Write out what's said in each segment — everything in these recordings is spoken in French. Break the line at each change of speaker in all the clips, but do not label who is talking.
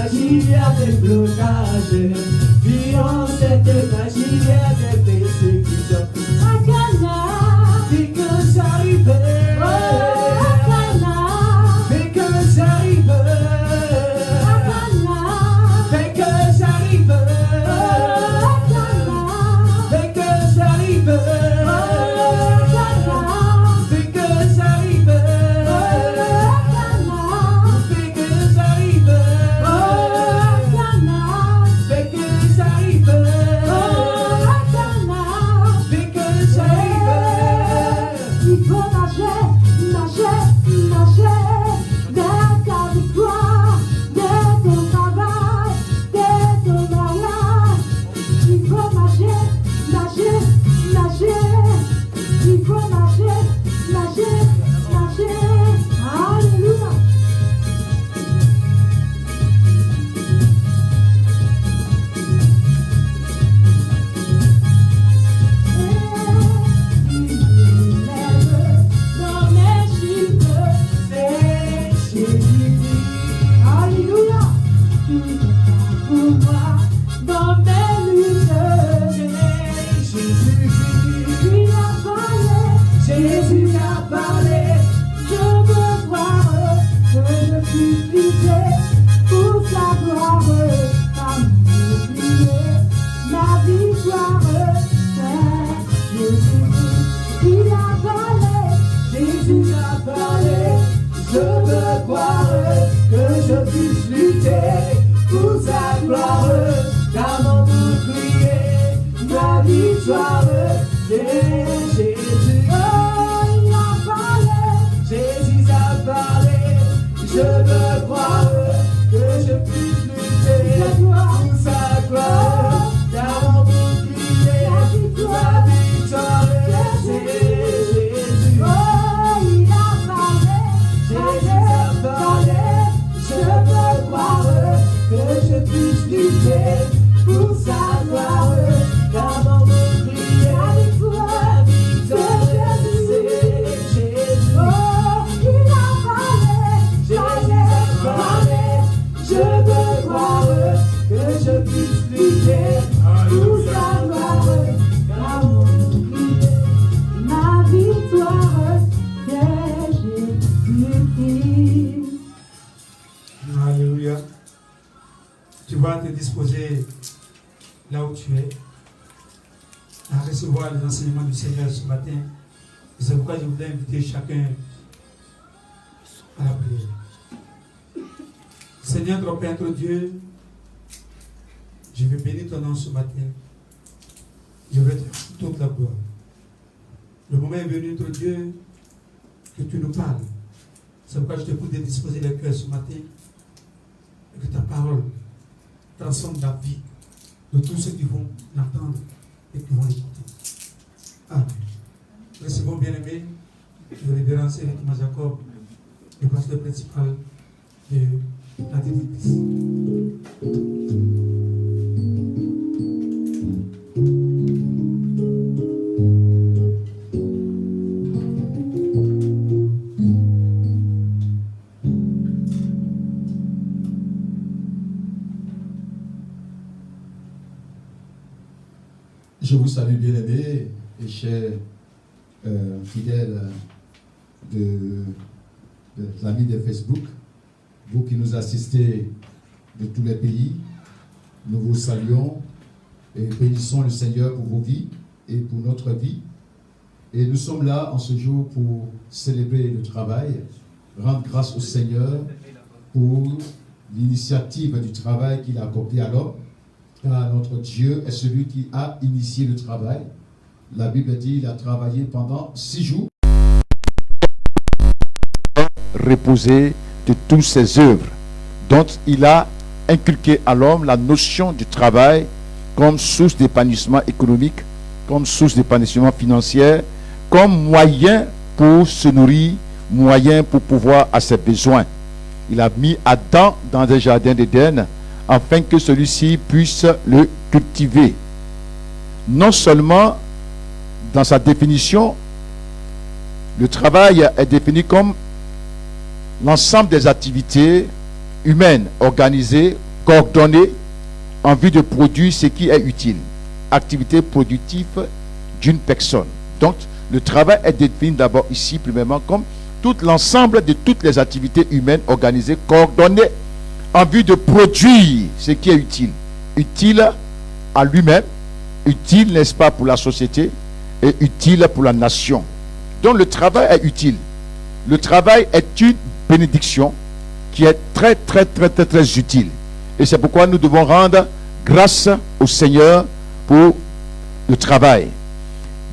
magie, il y a des blocages. Puis en cette magie, il y a des persécutions. Dès que j'arrive, dès que j'arrive, dès que j'arrive, dès que j'arrive, dès que j'arrive, dès que j'arrive, dès que j'arrive, dès que j'arrive,
il faut nager, nager, nager de ta victoire, de ton travail, de ton mariage. Il faut nager, nager, nager. Il faut nager, nager, nager. Alléluia. Dans mes chiffres,
c'est Jésus-Christ.
alléluia. Tu te bats pour moi dans mes luttes.
Jésus-Christ.
Tu as parlé,
Jésus a parlé.
je veux voir que je puisse lutter pour sa gloire. Pas m'oublier ma victoire. C'est Jésus-Christ. Il a parlé,
Jésus a parlé. Je veux voir que je puisse lutter pour sa gloire. Car mon bouclier, ma victoire, c'est Jésus.
oh, il a parlé.
Jésus a parlé. Je veux voir que je puisse lutter pour sa gloire. Car mon bouclier, ma victoire, c'est Jésus.
Oh, il a parlé,
Jésus a parlé. Je veux voir que je puisse lutter pour sa gloire. Car mon bouclier, ma victoire, c'est Jésus.
oh, il a parlé,
Jésus a parlé. Je veux voir que je puisse lutter pour sa gloire. Car mon bouclier,
ma victoire, c'est Jésus-Christ.
Alléluia. Tu vas te disposer là où tu es à recevoir les enseignements du Seigneur ce matin. Et c'est pourquoi je voudrais inviter chacun à la prière. Seigneur, notre Père, notre Dieu, je veux bénir ton nom ce matin. Je veux te rendre toute la gloire. Le moment est venu, notre Dieu, que tu nous parles. C'est pourquoi je te prie de disposer les cœurs ce matin et que ta parole transforme la vie de tous ceux qui vont l'entendre et qui vont l'écouter. Amen. Recevons bien-aimés le révérend Seigneur Thomas Jacob, le pasteur principal de la Église.
Je vous salue bien-aimés et chers fidèles de l'ami de Facebook, vous qui nous assistez de tous les pays, nous vous saluons et bénissons le Seigneur pour vos vies et pour notre vie. Et nous sommes là en ce jour pour célébrer le travail, rendre grâce au Seigneur pour l'initiative du travail qu'il a accordé à l'homme. Car notre Dieu est celui qui a initié le travail. La Bible dit qu'il a travaillé pendant 6 jours.
Reposer de toutes ses œuvres, dont il a inculqué à l'homme la notion du travail comme source d'épanouissement économique, comme source d'épanouissement financier, comme moyen pour se nourrir, moyen pour pouvoir à ses besoins. Il a mis Adam dans un jardin d'Éden afin que celui-ci puisse le cultiver. Non seulement dans sa définition, le travail est défini comme l'ensemble des activités humaines organisées coordonnée en vue de produire ce qui est utile. Activité productive d'une personne. Donc, le travail est défini d'abord ici, premièrement, comme tout l'ensemble de toutes les activités humaines organisées, coordonnées en vue de produire ce qui est utile. Utile à lui-même, utile, n'est-ce pas, pour la société et utile pour la nation. Donc, le travail est utile. Le travail est une bénédiction qui est très, très, très, très, très utile. Et c'est pourquoi nous devons rendre grâce au Seigneur pour le travail.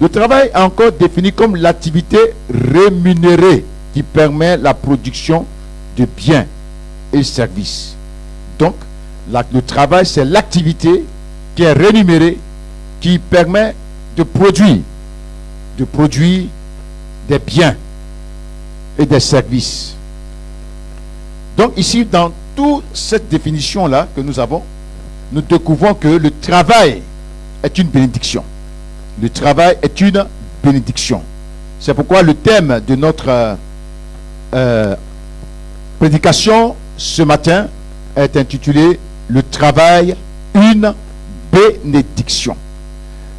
Le travail est encore défini comme l'activité rémunérée qui permet la production de biens et services. Donc, le travail, c'est l'activité qui est rémunérée, qui permet de produire des biens et des services. Donc ici, dans toute cette définition-là que nous avons, nous découvrons que le travail est une bénédiction. Le travail est une bénédiction. C'est pourquoi le thème de notre prédication ce matin est intitulé « Le travail, une bénédiction ».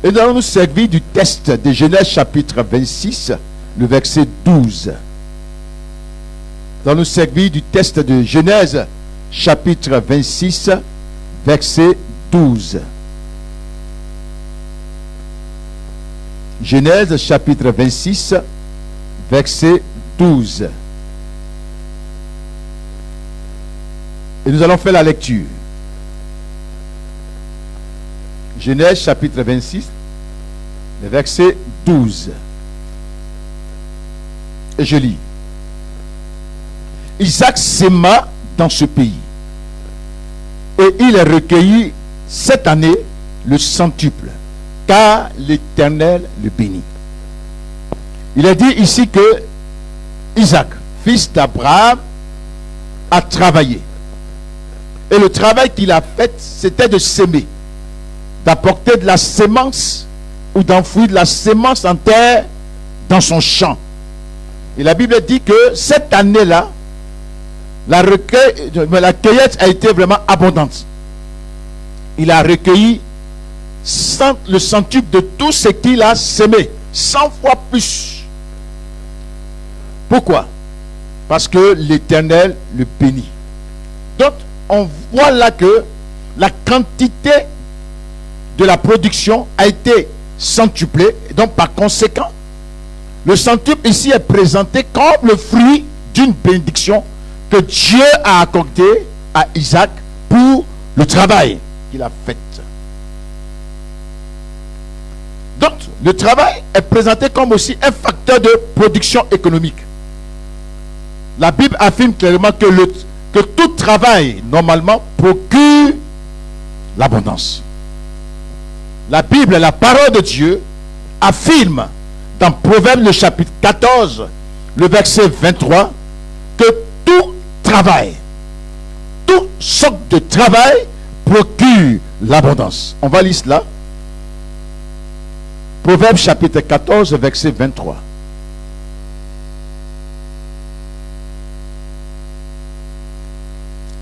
Et nous allons nous servir du texte de Genèse chapitre 26, le verset 12. Nous allons nous servir du texte de Genèse chapitre 26, verset 12. Genèse chapitre 26, verset 12. Et nous allons faire la lecture. Genèse chapitre 26, le verset 12. Et je lis. Isaac s'aima dans ce pays, et il recueillit cette année le centuple, car l'Éternel le bénit. Il est dit ici que Isaac, fils d'Abraham, a travaillé. Et le travail qu'il a fait, c'était de s'aimer, d'apporter de la sémence ou d'enfouir de la sémence en terre dans son champ. Et la Bible dit que cette année-là, la cueillette a été vraiment abondante. Il a recueilli le centuple de tout ce qu'il a semé, 100 fois plus. Pourquoi? Parce que l'Éternel le bénit. Donc, on voit là que la quantité de la production a été centuplée. Donc, par conséquent, le centuple ici est présenté comme le fruit d'une bénédiction que Dieu a accordé à Isaac pour le travail qu'il a fait. Donc, le travail est présenté comme aussi un facteur de production économique. La Bible affirme clairement que tout travail, normalement, procure l'abondance. La Bible, la parole de Dieu, affirme dans Proverbes, le chapitre 14, le verset 23, que tout travail, toute sorte de travail procure l'abondance. On va lire cela. Proverbes chapitre 14, verset 23.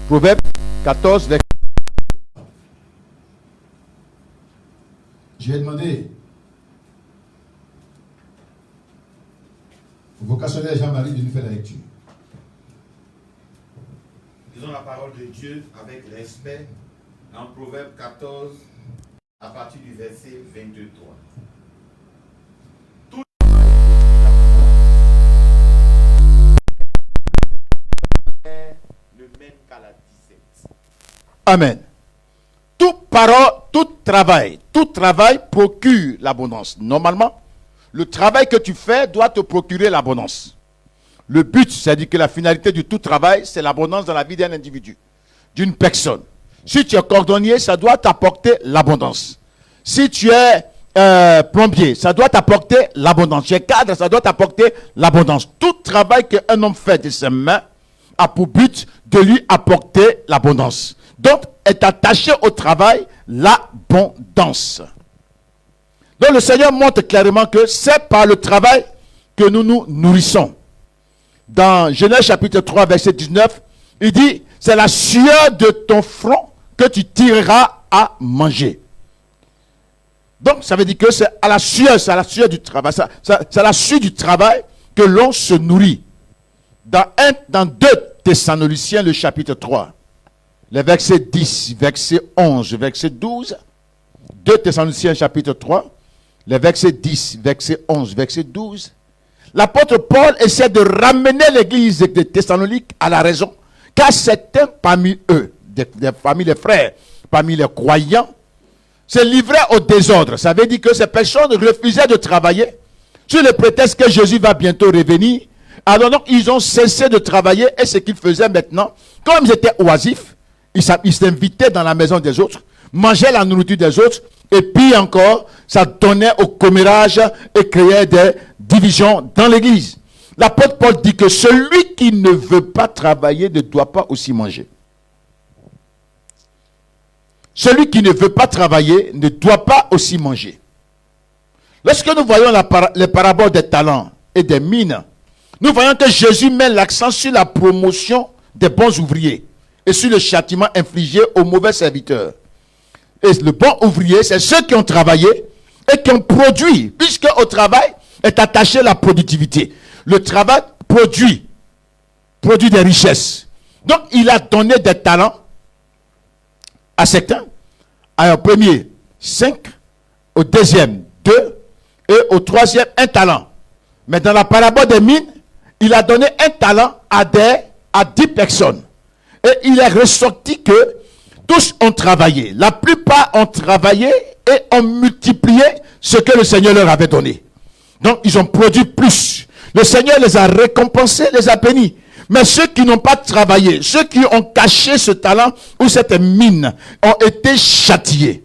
Proverbes 14, verset 23.
J'ai demandé au vocationnaire Jean-Marie de nous faire la lecture.
Lisons la parole de Dieu avec respect en Proverbe 14 à partir du verset 22-3. Tout ne mène qu'à la 17.
Amen. Toute parole, tout travail procure l'abondance. Normalement, le travail que tu fais doit te procurer l'abondance. Le but, c'est-à-dire que la finalité de tout travail, c'est l'abondance dans la vie d'un individu, d'une personne. Si tu es cordonnier, ça doit t'apporter l'abondance. Si tu es plombier, ça doit t'apporter l'abondance. Tu es cadre, ça doit t'apporter l'abondance. Tout travail qu'un homme fait de ses mains a pour but de lui apporter l'abondance. Donc, est attaché au travail l'abondance. Donc, le Seigneur montre clairement que c'est par le travail que nous nous nourrissons. Dans Genèse chapitre 3, verset 19, il dit, c'est la sueur de ton front que tu tireras à manger. Donc, ça veut dire que c'est à la sueur du travail. C'est à la sueur du travail que l'on se nourrit. Dans 2 Thessaloniciens, le chapitre 3, les versets 10, verset 11, verset 12. 2 Thessaloniciens, chapitre 3, les versets 10, verset 11, verset 12. L'apôtre Paul essaie de ramener l'église de Thessalonique à la raison, car certains parmi eux, parmi les frères, parmi les croyants, se livraient au désordre. Ça veut dire que ces personnes refusaient de travailler sur le prétexte que Jésus va bientôt revenir. Alors donc, ils ont cessé de travailler et ce qu'ils faisaient maintenant, comme ils étaient oisifs, ils s'invitaient dans la maison des autres, mangeaient la nourriture des autres, et puis encore, ça donnait au commérage et créait des divisions dans l'église. L'apôtre Paul dit que celui qui ne veut pas travailler ne doit pas aussi manger. Celui qui ne veut pas travailler ne doit pas aussi manger. Lorsque nous voyons les paraboles des talents et des mines, nous voyons que Jésus met l'accent sur la promotion des bons ouvriers et sur le châtiment infligé aux mauvais serviteurs. Et le bon ouvrier, c'est ceux qui ont travaillé et qui ont produit, puisque au travail est attachée la productivité. Le travail produit des richesses. Donc, il a donné des talents à certains, à un premier 5, au deuxième 2 et au troisième 1 talent. Mais dans la parabole des mines, il a donné 1 talent à 10 personnes. Et il est ressorti que tous ont travaillé. La plupart ont travaillé et ont multiplié ce que le Seigneur leur avait donné. Donc, ils ont produit plus. Le Seigneur les a récompensés, les a bénis. Mais ceux qui n'ont pas travaillé, ceux qui ont caché ce talent ou cette mine, ont été châtiés.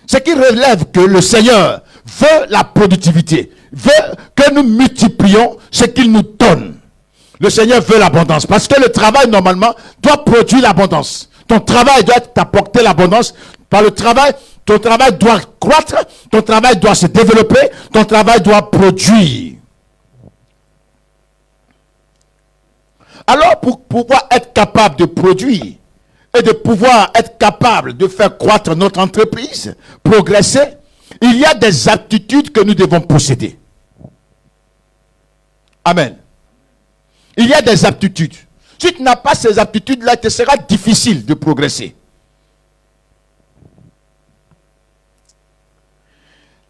Ce qui relève que le Seigneur veut la productivité, veut que nous multiplions ce qu'il nous donne. Le Seigneur veut l'abondance, parce que le travail, normalement, doit produire l'abondance. Ton travail doit t'apporter l'abondance. Par le travail, ton travail doit croître, ton travail doit se développer, ton travail doit produire. Alors, pour pouvoir être capable de produire et de pouvoir être capable de faire croître notre entreprise, progresser, il y a des aptitudes que nous devons posséder. Amen. Il y a des aptitudes. Si tu n'as pas ces aptitudes-là, il te sera difficile de progresser.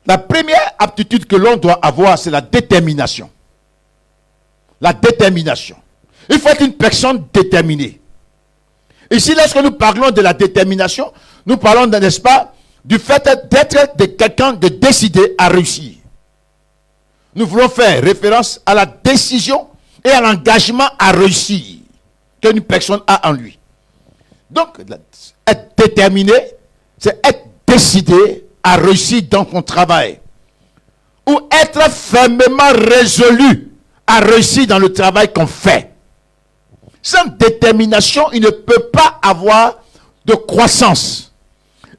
La première aptitude que l'on doit avoir, c'est la détermination. La détermination. Il faut être une personne déterminée. Ici, lorsque nous parlons de la détermination, nous parlons, n'est-ce pas, du fait d'être quelqu'un de décidé à réussir. Nous voulons faire référence à la décision et à l'engagement à réussir qu'une personne a en lui. Donc, être déterminé, c'est être décidé à réussir dans ton travail. Ou être fermement résolu à réussir dans le travail qu'on fait. Sans détermination, il ne peut pas avoir de croissance.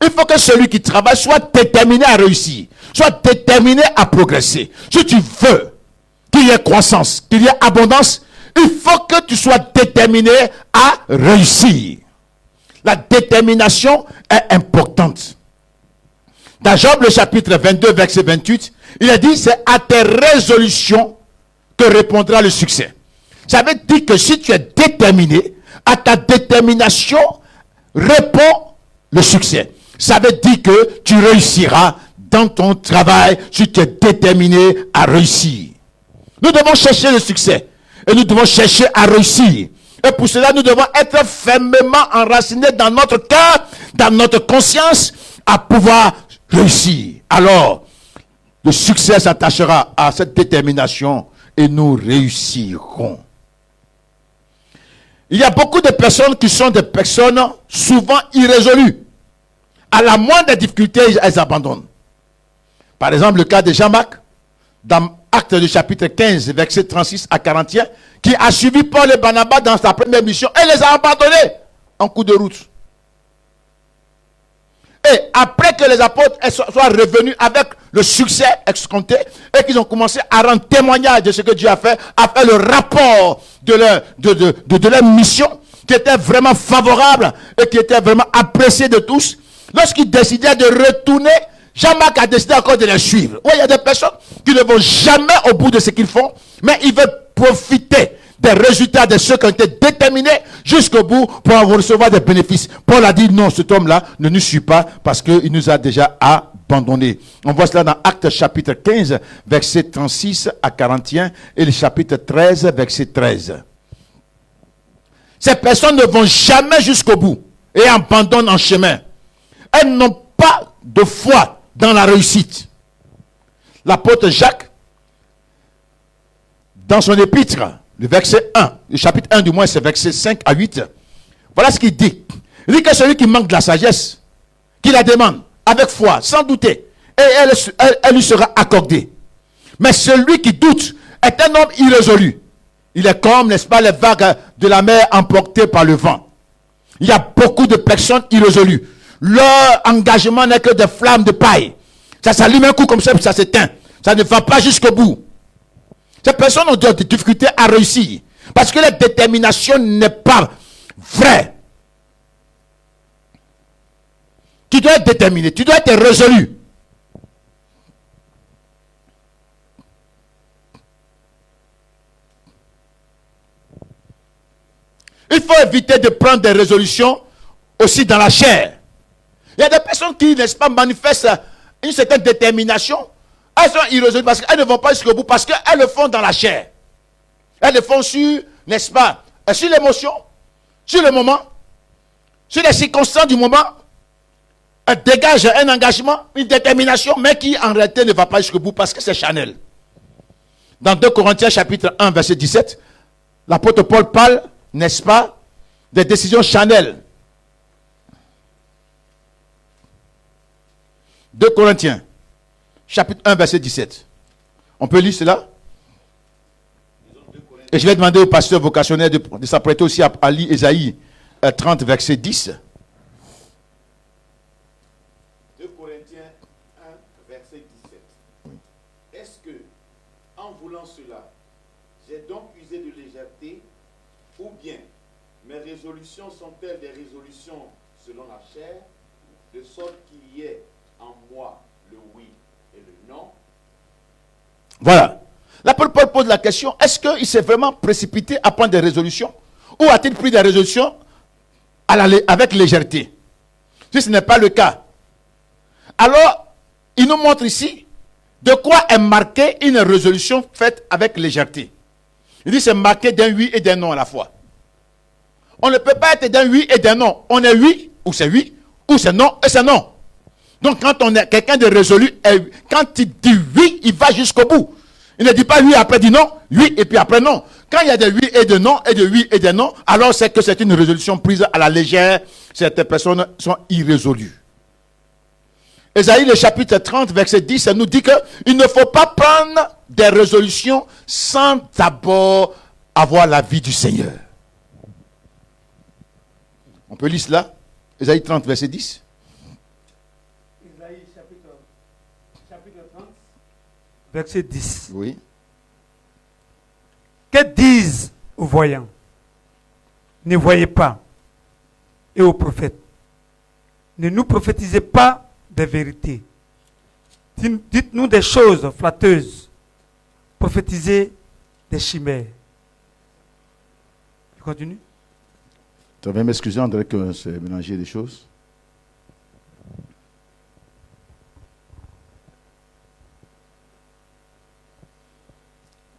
Il faut que celui qui travaille soit déterminé à réussir, soit déterminé à progresser. Si tu veux qu'il y ait croissance, qu'il y ait abondance, il faut que tu sois déterminé à réussir. La détermination est importante. Dans Job, le chapitre 22, verset 28, il a dit, c'est à tes résolutions que répondra le succès. Ça veut dire que si tu es déterminé, à ta détermination répond le succès. Ça veut dire que tu réussiras dans ton travail si tu es déterminé à réussir. Nous devons chercher le succès et nous devons chercher à réussir. Et pour cela, nous devons être fermement enracinés dans notre cœur, dans notre conscience, à pouvoir réussir. Alors, le succès s'attachera à cette détermination et nous réussirons. Il y a beaucoup de personnes qui sont des personnes souvent irrésolues. À la moindre difficulté, elles abandonnent. Par exemple, le cas de Jean-Marc, dans Actes du chapitre 15, versets 36 à 41, qui a suivi Paul et Barnabas dans sa première mission et les a abandonnés en cours de route. Et après que les apôtres soient revenus avec le succès escompté et qu'ils ont commencé à rendre témoignage de ce que Dieu a fait le rapport de leur mission, qui était vraiment favorable et qui était vraiment apprécié de tous, lorsqu'il décidait de retourner, Jean-Marc a décidé encore de les suivre. Oui, il y a des personnes qui ne vont jamais au bout de ce qu'ils font, mais ils veulent profiter des résultats de ceux qui ont été déterminés jusqu'au bout pour en recevoir des bénéfices. Paul a dit non, cet homme-là ne nous suit pas parce qu'il nous a déjà abandonnés. On voit cela dans Actes chapitre 15, verset 36 à 41 et le chapitre 13, verset 13. Ces personnes ne vont jamais jusqu'au bout et abandonnent en chemin. Elles n'ont pas de foi dans la réussite. L'apôtre Jacques, dans son épître, le verset 1, le chapitre 1 du moins, c'est verset 5 à 8. Voilà ce qu'il dit. Il dit que celui qui manque de la sagesse, qui la demande avec foi, sans douter, et elle lui sera accordée. Mais celui qui doute est un homme irrésolu. Il est comme, n'est-ce pas, les vagues de la mer emportées par le vent. Il y a beaucoup de personnes irrésolues. Leur engagement n'est que des flammes de paille. Ça s'allume un coup comme ça, puis ça s'éteint. Ça ne va pas jusqu'au bout. Ces personnes ont des difficultés à réussir. Parce que la détermination n'est pas vraie. Tu dois être déterminé. Tu dois être résolu. Il faut éviter de prendre des résolutions aussi dans la chair. Il y a des personnes qui, n'est-ce pas, manifestent une certaine détermination. Elles sont irrésolues parce qu'elles ne vont pas jusqu'au bout, parce qu'elles le font dans la chair. Elles le font sur, n'est-ce pas, sur l'émotion, sur le moment, sur les circonstances du moment. Elles dégagent un engagement, une détermination, mais qui en réalité ne va pas jusqu'au bout parce que c'est charnel. Dans 2 Corinthiens chapitre 1, verset 17, l'apôtre Paul parle, n'est-ce pas, des décisions charnelles. 2 Corinthiens, chapitre 1, verset 17. On peut lire cela? Et je vais demander au pasteur vocationnaire de s'apprêter aussi à lire Ésaïe 30, verset 10.
2 Corinthiens 1, verset 17. Est-ce que, en voulant cela, j'ai donc usé de légèreté, ou bien mes résolutions sont-elles des résolutions selon la chair, de sorte qu'il y ait en moi le oui et le non?
Voilà. L'apôtre Paul pose la question, est-ce qu'il s'est vraiment précipité à prendre des résolutions? Ou a-t-il pris des résolutions avec légèreté? Si ce n'est pas le cas, alors il nous montre ici de quoi est marquée une résolution faite avec légèreté. Il dit c'est marqué d'un oui et d'un non à la fois. On ne peut pas être d'un oui et d'un non. On est oui, ou c'est non, et c'est non. Donc quand on est quelqu'un de résolu, quand il dit oui, il va jusqu'au bout. Il ne dit pas oui, après dit non, oui, et puis après non. Quand il y a des oui et de non, et de oui et de non, alors c'est que c'est une résolution prise à la légère. Certaines personnes sont irrésolues. Ésaïe, le chapitre 30, verset 10, ça nous dit qu'il ne faut pas prendre des résolutions sans d'abord avoir la vie du Seigneur. On peut lire cela? Ésaïe 30, verset 10.
Ésaïe chapitre 30, verset 10.
Oui.
Que disent aux voyants? Ne voyez pas. Et aux prophètes? Ne nous prophétisez pas des vérités. Dites-nous des choses flatteuses. Prophétisez des chimères. Je continue.
Tu vas m'excuser, André, que c'est mélanger des choses.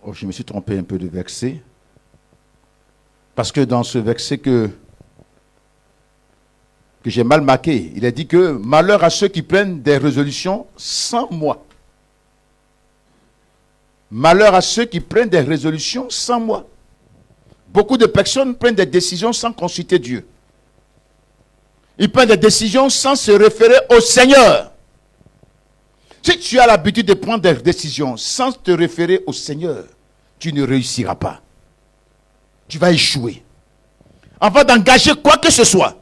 Oh, je me suis trompé un peu de verset. Parce que dans ce verset que j'ai mal marqué, il est dit que malheur à ceux qui prennent des résolutions sans moi. Malheur à ceux qui prennent des résolutions sans moi. Beaucoup de personnes prennent des décisions sans consulter Dieu. Ils prennent des décisions sans se référer au Seigneur. Si tu as l'habitude de prendre des décisions sans te référer au Seigneur, tu ne réussiras pas. Tu vas échouer. Avant d'engager quoi que ce soit,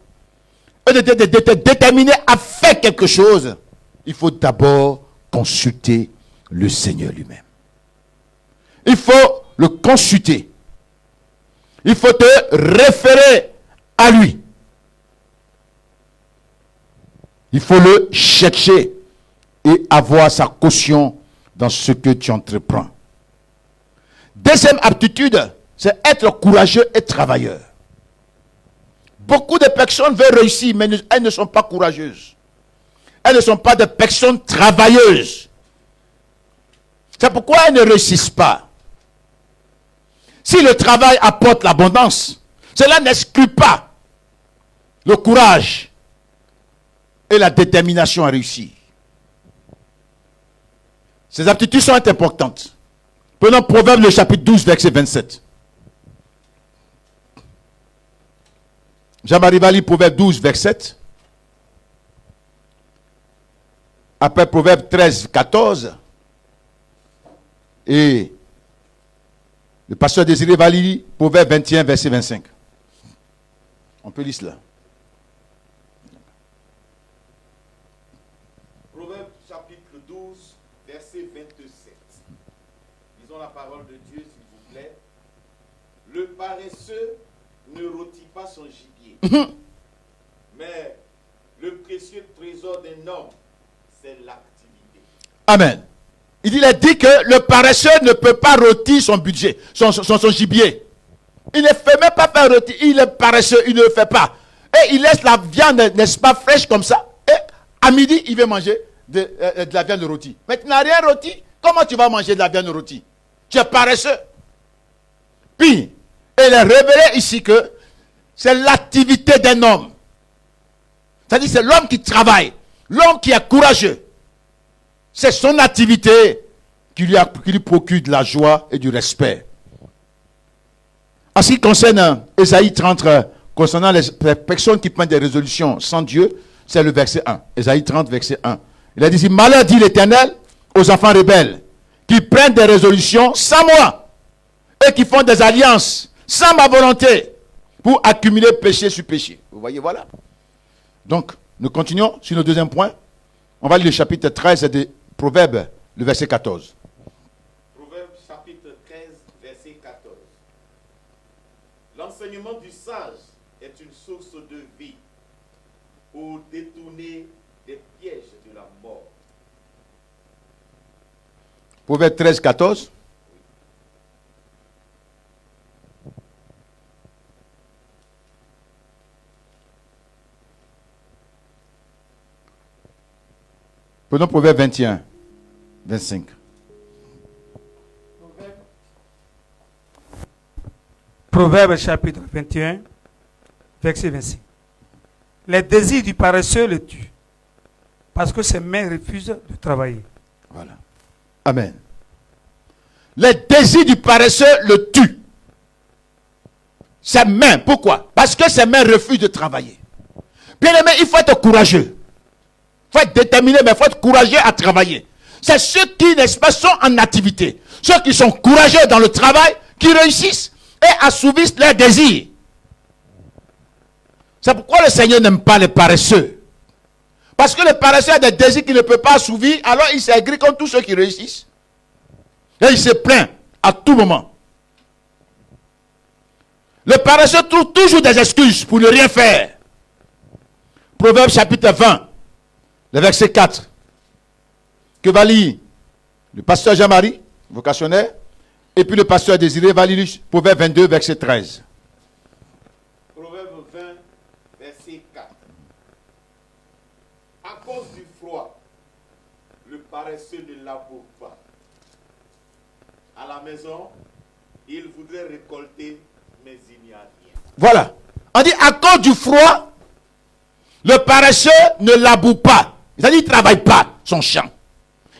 et de te déterminer à faire quelque chose, il faut d'abord consulter le Seigneur lui-même. Il faut le consulter. Il faut te référer à lui. Il faut le chercher et avoir sa caution dans ce que tu entreprends. Deuxième aptitude, c'est être courageux et travailleur. Beaucoup de personnes veulent réussir, mais elles ne sont pas courageuses. Elles ne sont pas des personnes travailleuses. C'est pourquoi elles ne réussissent pas. Si le travail apporte l'abondance, cela n'exclut pas le courage et la détermination à réussir. Ces aptitudes sont importantes. Prenons Proverbe le chapitre 12, verset 27. Jean-Marie va lire Proverbe 12, verset 7. Après Proverbe 13, 14. Et le pasteur Désiré va lire Proverbe 21, verset 25. On peut lire cela.
Proverbe chapitre 12, verset 27. Lisons la parole de Dieu, s'il vous plaît. Le paresseux ne rôtit pas son gibier, mais le précieux trésor d'un homme, c'est l'activité.
Amen. Il a dit que le paresseux ne peut pas rôtir son budget, son gibier. Il ne fait même pas faire rôtir. Il est paresseux, il ne le fait pas. Et il laisse la viande, n'est-ce pas, fraîche comme ça. Et à midi, il veut manger de la viande rôtie. Mais tu n'as rien rôti. Comment tu vas manger de la viande rôtie? Tu es paresseux. Puis, il est révélé ici que c'est l'activité d'un homme. C'est-à-dire c'est l'homme qui travaille, l'homme qui est courageux. C'est son activité qui lui procure de la joie et du respect. En ce qui concerne Ésaïe 30, concernant les personnes qui prennent des résolutions sans Dieu, c'est le verset 1. Ésaïe 30, verset 1. Il a dit, malheur dit l'Éternel aux enfants rebelles, qui prennent des résolutions sans moi, et qui font des alliances sans ma volonté, pour accumuler péché sur péché. Vous voyez, voilà. Donc, nous continuons sur le deuxième point. On va lire le chapitre 13 des Proverbes, le verset 14.
Proverbe chapitre 13, verset 14. L'enseignement du sage est une source de vie pour détourner des pièges de la mort.
Proverbe 13, 14. Prenons Proverbe 21, 25.
Proverbe chapitre 21, verset 25. Les désirs du paresseux le tuent, parce que ses mains refusent de travailler.
Voilà. Amen. Les désirs du paresseux le tuent. Ses mains, pourquoi? Parce que ses mains refusent de travailler. Bien aimé, il faut être courageux. Il faut être déterminé, mais il faut être courageux à travailler. C'est ceux qui, n'est-ce pas, sont en activité. Ceux qui sont courageux dans le travail, qui réussissent et assouvissent leurs désirs. C'est pourquoi le Seigneur n'aime pas les paresseux. Parce que le paresseux a des désirs qu'il ne peut pas assouvir, alors il s'aigrit comme tous ceux qui réussissent. Et il se plaint à tout moment. Le paresseux trouve toujours des excuses pour ne rien faire. Proverbe chapitre 20, le verset 4. Que va lire le pasteur Jean-Marie, vocationnaire, et puis le pasteur Désiré va lire Proverbe 22, verset 13.
Proverbe 20, verset 4. À cause du froid, le paresseux ne laboure pas. À la maison, il voudrait récolter, mais il n'y a rien.
Voilà. On dit à cause du froid, le paresseux ne laboure pas. C'est-à-dire qu'il ne travaille pas son champ.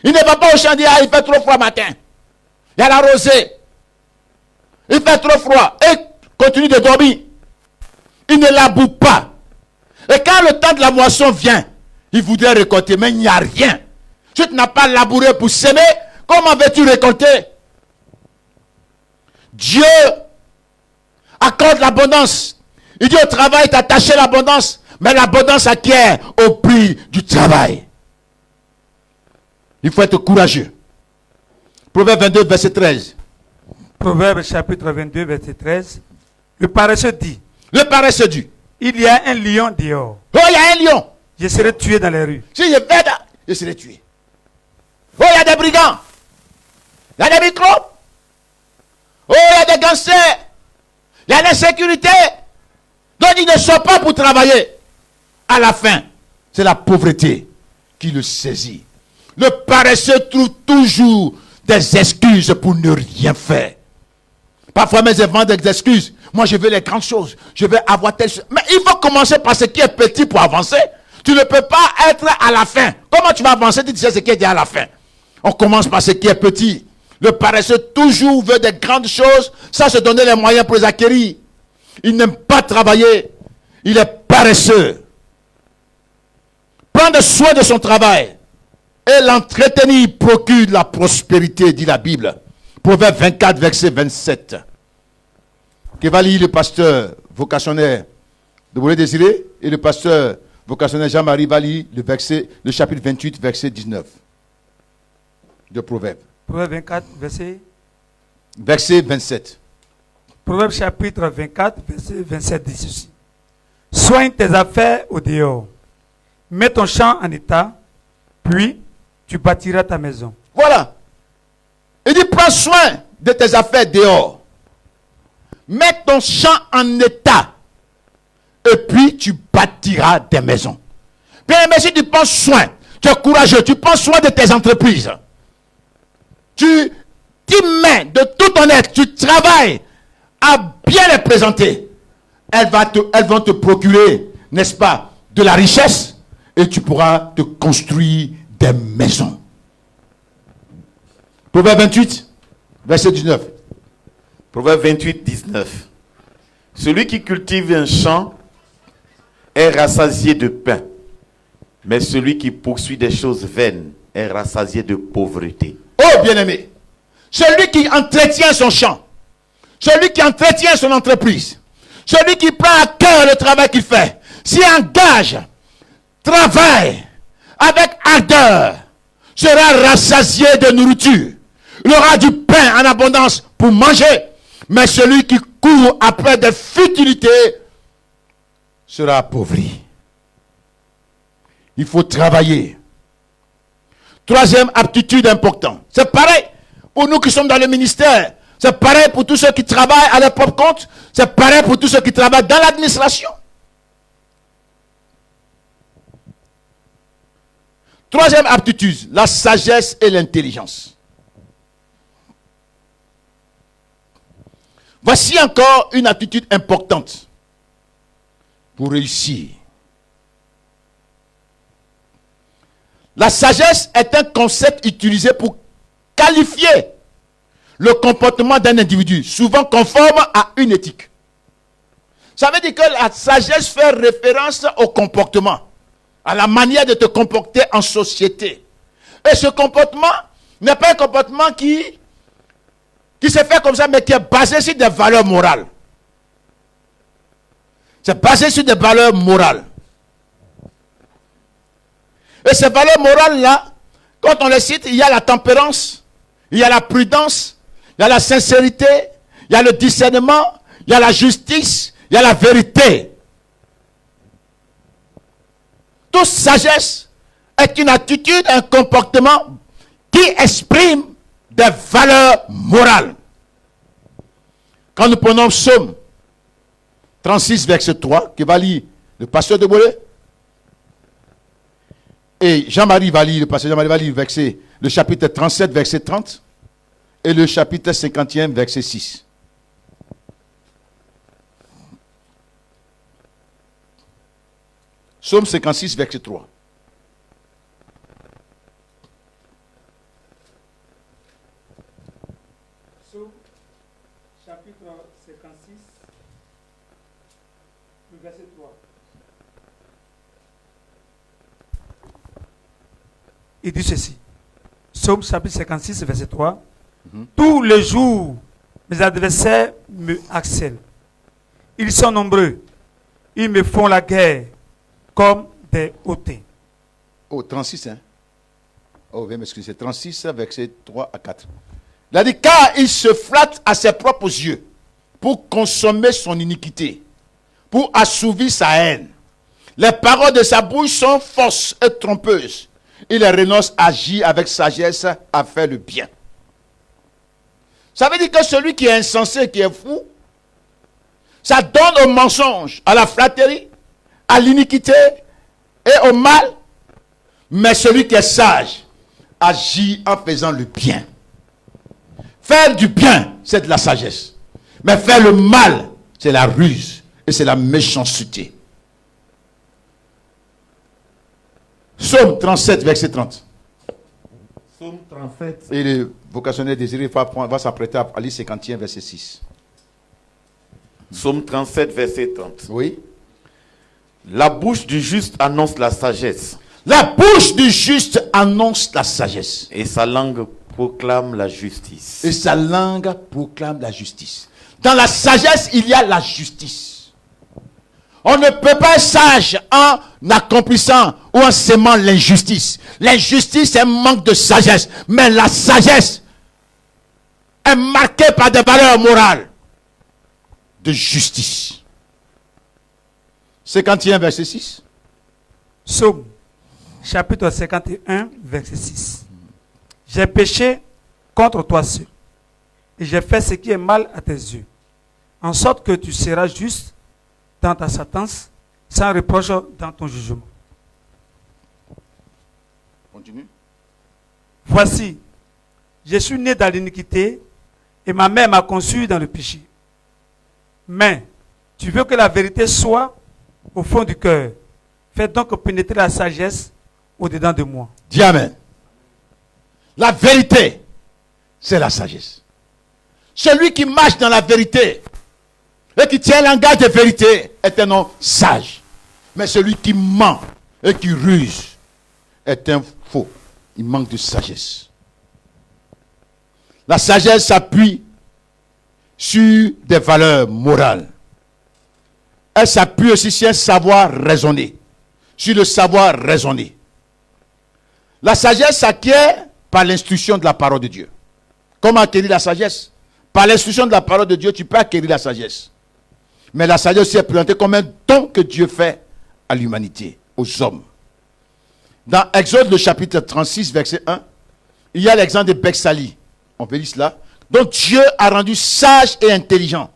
Il ne va pas au champ dire, ah, il fait trop froid matin. Il y a la rosée. Il fait trop froid. Et continue de dormir. Il ne laboure pas. Et quand le temps de la moisson vient, il voudrait récolter, mais il n'y a rien. Si tu n'as pas labouré pour s'aimer, comment veux-tu récolter? Dieu accorde l'abondance. Il dit au travail, t'attacher l'abondance, mais l'abondance acquiert au prix du travail. Il faut être courageux. Proverbe 22, verset 13.
Proverbe chapitre 22, verset 13. Le paresseux dit.
Le paresseux dit.
Il y a un lion dehors.
Oh, il y a un lion.
Je serai tué dans les rues.
Si je vais là, je serai tué. Oh, il y a des brigands. Il y a des microbes. Oh, il y a des gangsters. Il y a l'insécurité. Donc, ils ne sont pas pour travailler. À la fin, c'est la pauvreté qui le saisit. Le paresseux trouve toujours des excuses pour ne rien faire. Parfois, mes enfants des excuses. Moi, je veux les grandes choses. Je veux avoir telle chose. Mais il faut commencer par ce qui est petit pour avancer. Tu ne peux pas être à la fin. Comment tu vas avancer? Tu sais ce qui est dit à la fin. On commence par ce qui est petit. Le paresseux toujours veut des grandes choses sans se donner les moyens pour les acquérir. Il n'aime pas travailler. Il est paresseux. Prendre soin de son travail et l'entretenir procure la prospérité, dit la Bible. Proverbe 24, verset 27. Que va lire le pasteur vocationnaire de Boulay-Désiré et le pasteur vocationnaire Jean-Marie va lire le chapitre 28, verset 19 de Proverbe.
Proverbe 24,
Verset 27.
Proverbe chapitre 24, verset 27 dit ceci. Soigne tes affaires au dehors. Mets ton champ en état, puis tu bâtiras ta maison.
Voilà. Il dit, prends soin de tes affaires dehors. Mets ton champ en état. Et puis tu bâtiras des maisons. Bien aimé, si tu prends soin, tu es courageux, tu prends soin de tes entreprises. Tu t'y mets de tout ton être, tu travailles à bien les présenter. Elles vont te procurer, n'est-ce pas, de la richesse. Et tu pourras te construire des maisons. Proverbe 28, verset 19.
Proverbe 28, 19. Celui qui cultive un champ est rassasié de pain, mais celui qui poursuit des choses vaines est rassasié de pauvreté.
Oh bien-aimé, celui qui entretient son champ, celui qui entretient son entreprise, celui qui prend à cœur le travail qu'il fait, s'y engage, travaille avec ardeur, sera rassasié de nourriture. Il aura du pain en abondance pour manger. Mais celui qui court après des futilités sera appauvri. Il faut travailler. Troisième aptitude importante. C'est pareil pour nous qui sommes dans le ministère. C'est pareil pour tous ceux qui travaillent à leur propre compte. C'est pareil pour tous ceux qui travaillent dans l'administration. Troisième aptitude, la sagesse et l'intelligence. Voici encore une attitude importante pour réussir. La sagesse est un concept utilisé pour qualifier le comportement d'un individu, souvent conforme à une éthique. Ça veut dire que la sagesse fait référence au comportement, à la manière de te comporter en société. Et ce comportement n'est pas un comportement qui se fait comme ça, mais qui est basé sur des valeurs morales. C'est basé sur des valeurs morales. Et ces valeurs morales-là, quand on les cite, il y a la tempérance, il y a la prudence, il y a la sincérité, il y a le discernement, il y a la justice, il y a la vérité. Toute sagesse est une attitude, un comportement qui exprime des valeurs morales. Quand nous prenons Psaume 36, verset 3, qui va lire le pasteur de Boulay, et Jean-Marie va lire, le pasteur Jean-Marie va lire le chapitre 37, verset 30, et le chapitre 51, verset 6. Psaume 56, verset 3.
Chapitre 56, verset 3. Il dit ceci. Psaume chapitre 56, verset 3. Tous les jours, mes adversaires me harcèlent. Ils sont nombreux. Ils me font la guerre comme des hautains.
Oh, 36, hein? Oh, viens m'excuser. 36, verset 3 à 4. Il a dit, car il se flatte à ses propres yeux pour consommer son iniquité. pour assouvir sa haine. Les paroles de sa bouche sont fausses et trompeuses. Il renonce à agir avec sagesse à faire le bien. Ça veut dire que celui qui est insensé, qui est fou, ça donne au mensonge, à la flatterie, à l'iniquité et au mal. Mais celui qui est sage agit en faisant le bien. Faire du bien, c'est de la sagesse. Mais faire le mal, c'est la ruse et c'est la méchanceté. Psaume 37, verset 30.
Psaume 37.
Et le vocationnaire désiré va s'apprêter à lire 51, verset 6.
Psaume 37, verset 30.
Oui.
La bouche du juste annonce la sagesse,
La bouche du juste annonce la sagesse.
et sa langue proclame la justice.
Et sa langue proclame la justice. Dans la sagesse, il y a la justice. On ne peut pas être sage en accomplissant ou en sémant l'injustice. L'injustice est un manque de sagesse. Mais la sagesse est marquée par des valeurs morales de justice. 51, verset 6.
Psaume, chapitre 51, verset 6. J'ai péché contre toi seul, et j'ai fait ce qui est mal à tes yeux, en sorte que tu seras juste dans ta sentence, sans reproche dans ton jugement.
Continue.
Voici, je suis né dans l'iniquité, et ma mère m'a conçu dans le péché. Mais tu veux que la vérité soit au fond du cœur. Fais donc pénétrer la sagesse au-dedans de moi.
Dis Amen. La vérité, c'est la sagesse. Celui qui marche dans la vérité et qui tient un langage de vérité est un homme sage. Mais celui qui ment et qui ruse est un faux. Il manque de sagesse. La sagesse s'appuie sur des valeurs morales. Elle s'appuie aussi sur un savoir raisonner. Sur le savoir raisonner. La sagesse s'acquiert par l'instruction de la parole de Dieu. Comment acquérir la sagesse? Par l'instruction de la parole de Dieu, tu peux acquérir la sagesse. Mais la sagesse aussi est présentée comme un don que Dieu fait à l'humanité, aux hommes. Dans Exode, le chapitre 36, verset 1, il y a l'exemple de Bexali. On peut lire cela. Donc Dieu a rendu sage et intelligent,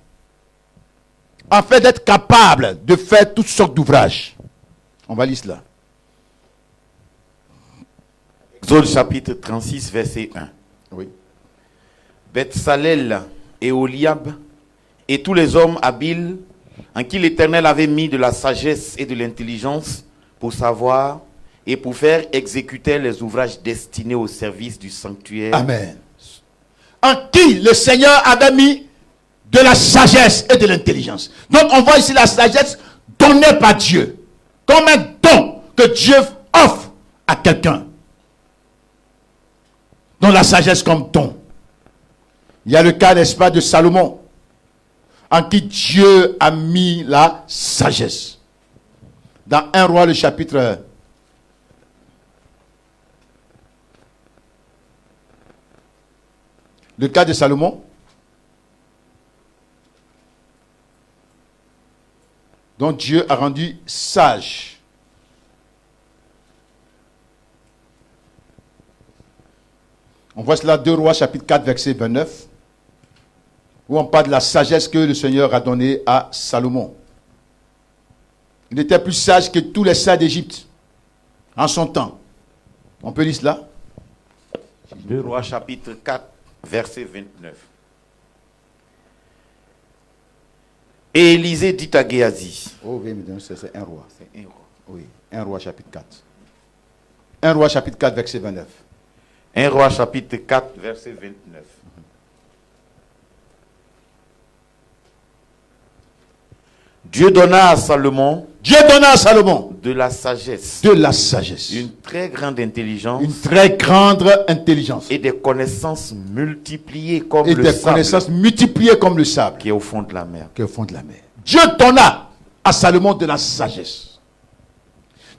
afin d'être capable de faire toutes sortes d'ouvrages. On va lire cela.
Exode chapitre 36, verset 1.
Oui.
Bethsalel et Oliab et tous les hommes habiles en qui l'Éternel avait mis de la sagesse et de l'intelligence pour savoir et pour faire exécuter les ouvrages destinés au service du sanctuaire.
Amen. En qui le Seigneur avait mis de la sagesse et de l'intelligence. Donc on voit ici la sagesse donnée par Dieu, comme un don que Dieu offre à quelqu'un. Donc la sagesse comme don. Il y a le cas, n'est-ce pas, de Salomon, en qui Dieu a mis la sagesse. Dans 1 Roi, le chapitre 1. Le cas de Salomon, dont Dieu a rendu sage. On voit cela 2 Rois chapitre 4 verset 29, où on parle de la sagesse que le Seigneur a donnée à Salomon. Il était plus sage que tous les sages d'Égypte en son temps. On peut lire cela?
2 Rois chapitre 4 verset 29. Et Élisée dit à Géasi.
Oh oui, mais c'est 1 Roi.
C'est un roi.
Oui, 1 Roi chapitre 4. 1 Roi chapitre 4 verset 29.
1 Roi chapitre 4 verset 29. Dieu donna à Salomon
De
la sagesse,
la sagesse.
une très grande intelligence
Une très grande intelligence.
et des connaissances multipliées comme
Et
le
des
sable
connaissances multipliées comme le sable
qui est au fond de la mer.
qui est au fond de la mer. Dieu donna à Salomon de la sagesse.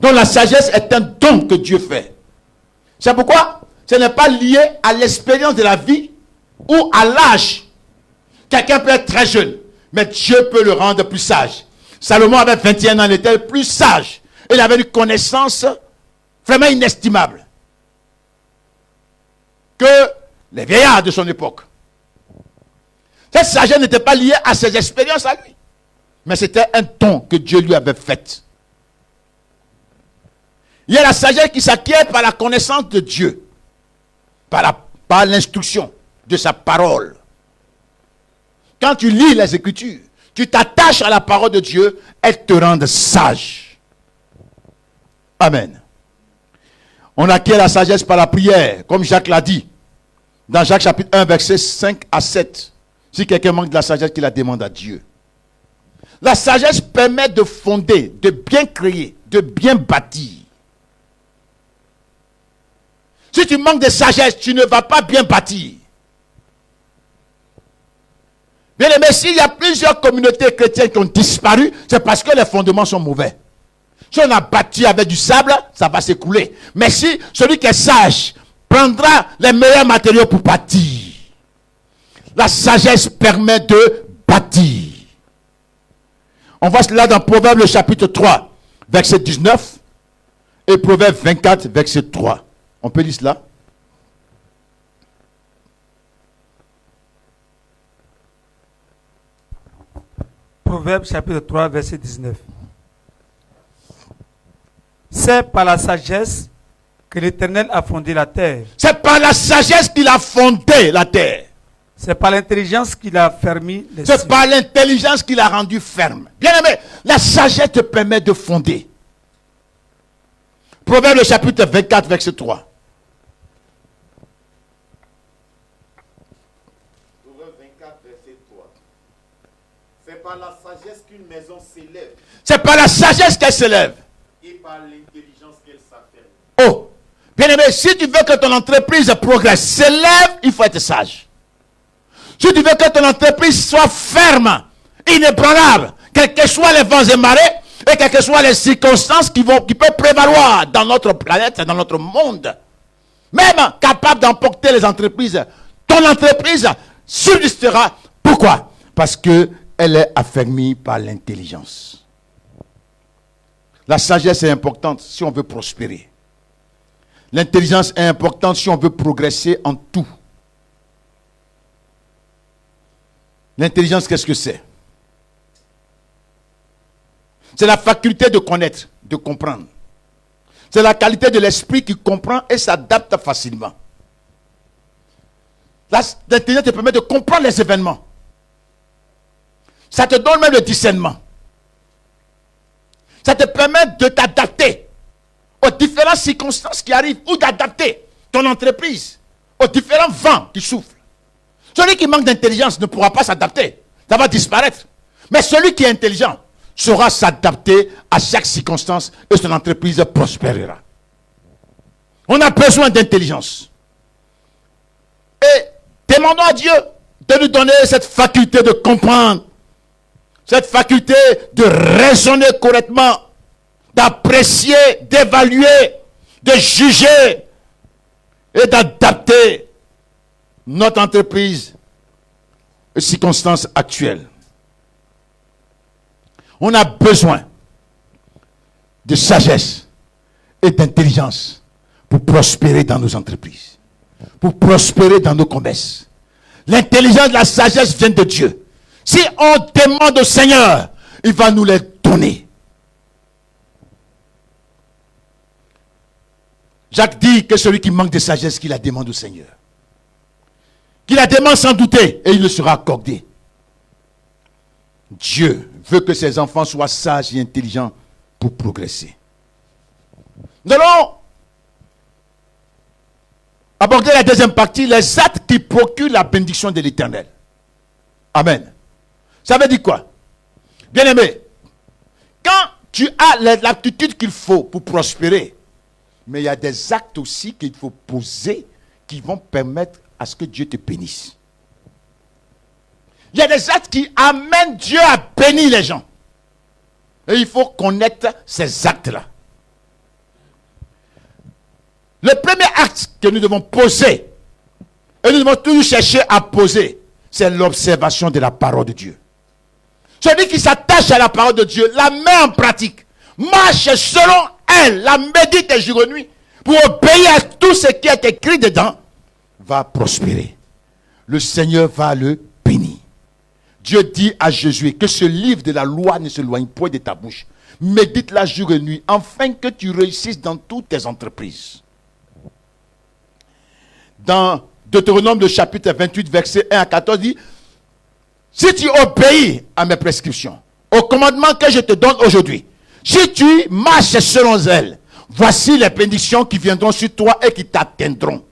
Donc la sagesse est un don que Dieu fait. C'est pourquoi ce n'est pas lié à l'expérience de la vie ou à l'âge. Quelqu'un peut être très jeune, mais Dieu peut le rendre plus sage. Salomon avait 21 ans, il était le plus sage. Il avait une connaissance vraiment inestimable que les vieillards de son époque. Cette sagesse n'était pas liée à ses expériences à lui, mais c'était un don que Dieu lui avait fait. Il y a la sagesse qui s'acquiert par la connaissance de Dieu, par l'instruction de sa parole. Quand tu lis les Écritures, tu t'attaches à la parole de Dieu, elle te rend sage. Amen. On acquiert la sagesse par la prière, comme Jacques l'a dit, dans Jacques chapitre 1, versets 5 à 7. Si quelqu'un manque de la sagesse, qu'il la demande à Dieu. La sagesse permet de fonder, de bien créer, de bien bâtir. Si tu manques de sagesse, tu ne vas pas bien bâtir. Bien aimé, s'il y a plusieurs communautés chrétiennes qui ont disparu, c'est parce que les fondements sont mauvais. Si on a bâti avec du sable, ça va s'écouler. Mais si celui qui est sage prendra les meilleurs matériaux pour bâtir, la sagesse permet de bâtir. On voit cela dans Proverbe le chapitre 3, verset 19, et Proverbe 24, verset 3. On peut lire cela?
Proverbe chapitre 3, verset 19. C'est par la sagesse que l'Éternel a fondé la terre.
C'est par la sagesse qu'il a fondé la terre.
C'est par l'intelligence qu'il a fermé les cieux.
C'est par l'intelligence qu'il a rendu ferme. Bien aimé, la sagesse te permet de fonder. Proverbe le chapitre 24, verset 3.
Proverbe 24, verset 3. C'est par la sagesse qu'une maison s'élève
C'est par la sagesse qu'elle s'élève.
et par l'intelligence qu'elle s'affermit.
Oh, bien aimé, si tu veux que ton entreprise progresse, s'élève, il faut être sage. Si tu veux que ton entreprise soit ferme, inébranlable, quels que soient les vents et marées, et quelles que soient les circonstances qui peuvent prévaloir dans notre planète, dans notre monde, même capable d'emporter les entreprises, ton entreprise subsistera. Pourquoi? Parce qu'elle est affermie par l'intelligence. La sagesse est importante si on veut prospérer. L'intelligence est importante si on veut progresser en tout. L'intelligence, qu'est-ce que c'est? C'est la faculté de connaître, de comprendre. C'est la qualité de l'esprit qui comprend et s'adapte facilement. L'intelligence te permet de comprendre les événements. Ça te donne même le discernement. Ça te permet de t'adapter aux différentes circonstances qui arrivent ou d'adapter ton entreprise aux différents vents qui soufflent. Celui qui manque d'intelligence ne pourra pas s'adapter. Ça va disparaître. Mais celui qui est intelligent saura s'adapter à chaque circonstance et son entreprise prospérera. On a besoin d'intelligence. Et demandons à Dieu de nous donner cette faculté de comprendre, cette faculté de raisonner correctement, d'apprécier, d'évaluer, de juger et d'adapter notre entreprise aux circonstances actuelles. On a besoin de sagesse et d'intelligence pour prospérer dans nos entreprises, pour prospérer dans nos commerces. L'intelligence et la sagesse viennent de Dieu. Si on demande au Seigneur, il va nous les donner. Jacques dit que celui qui manque de sagesse, qu'il la demande au Seigneur. Qu'il la demande sans douter et il le sera accordé. Dieu veut que ses enfants soient sages et intelligents pour progresser. Nous allons aborder la deuxième partie, les actes qui procurent la bénédiction de l'Éternel. Amen. Ça veut dire quoi? Bien aimé, quand tu as l'aptitude qu'il faut pour prospérer, mais il y a des actes aussi qu'il faut poser qui vont permettre à ce que Dieu te bénisse. Il y a des actes qui amènent Dieu à bénir les gens. Et il faut connaître ces actes-là. Le premier acte que nous devons poser, et nous devons toujours chercher à poser, c'est l'observation de la parole de Dieu. Celui qui s'attache à la parole de Dieu, la met en pratique, marche selon elle, la médite jour et nuit, pour obéir à tout ce qui est écrit dedans, va prospérer. Le Seigneur va le bénir. Dieu dit à Jésus que ce livre de la loi ne s'éloigne point de ta bouche. Médite-la jour et nuit, afin que tu réussisses dans toutes tes entreprises. Dans Deutéronome, le chapitre 28, verset 1 à 14, dit, si tu obéis à mes prescriptions, au commandement que je te donne aujourd'hui, si tu marches selon elles, voici les bénédictions qui viendront sur toi et qui t'atteindront.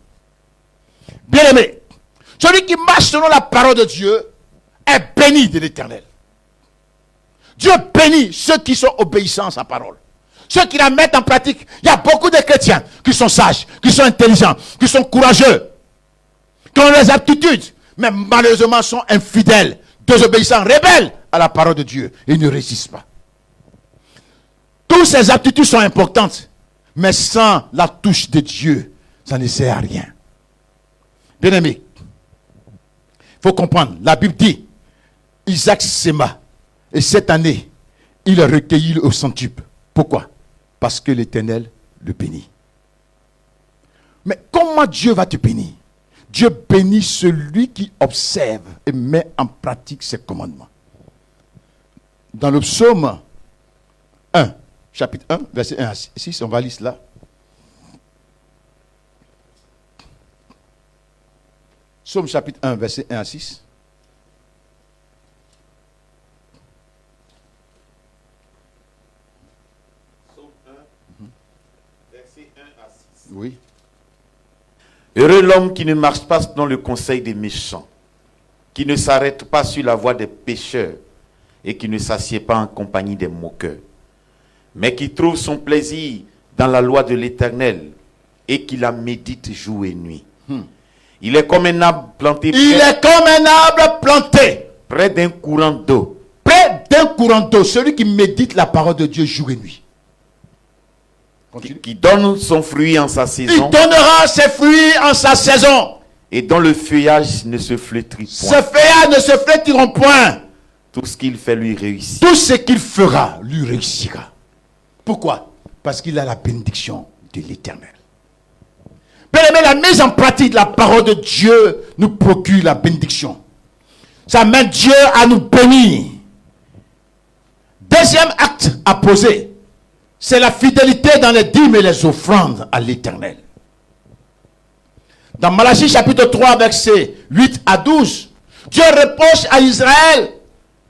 Bien-aimé, celui qui marche selon la parole de Dieu est béni de l'Éternel. Dieu bénit ceux qui sont obéissants à sa parole. Ceux qui la mettent en pratique. Il y a beaucoup de chrétiens qui sont sages, qui sont intelligents, qui sont courageux, qui ont les aptitudes, mais malheureusement sont infidèles, désobéissants, rebelles à la parole de Dieu. Et ils ne réussissent pas. Toutes ces aptitudes sont importantes, mais sans la touche de Dieu, ça ne sert à rien. Bien-aimé, il faut comprendre, la Bible dit, Isaac sema, et cette année, il a recueilli au centuple. Pourquoi? Parce que l'Éternel le bénit. Mais comment Dieu va te bénir? Dieu bénit celui qui observe et met en pratique ses commandements. Dans le psaume 1, chapitre 1, verset 1 à 6, on va lire cela. Psaume chapitre 1, verset 1 à 6.
Psaume 1, verset 1 à 6.
Oui.
Heureux l'homme qui ne marche pas dans le conseil des méchants, qui ne s'arrête pas sur la voie des pécheurs et qui ne s'assied pas en compagnie des moqueurs, mais qui trouve son plaisir dans la loi de l'Éternel et qui la médite jour et nuit. Il est comme un arbre planté près d'un courant d'eau.
Près d'un courant d'eau, celui qui médite la parole de Dieu jour et nuit.
Qui donne son fruit en sa saison.
Il donnera ses fruits en sa saison.
Et dont le feuillage ne se flétrit
Ce
point.
feuillage ne se flétriront point.
Tout ce qu'il fait lui réussit.
Tout ce qu'il fera lui réussira. Pourquoi? Parce qu'il a la bénédiction de l'Éternel. Bien-aimé, la mise en pratique de la parole de Dieu nous procure la bénédiction. Ça mène Dieu à nous bénir. Deuxième acte à poser, c'est la fidélité dans les dîmes et les offrandes à l'Éternel. Dans Malachie chapitre 3, versets 8 à 12, Dieu reproche à Israël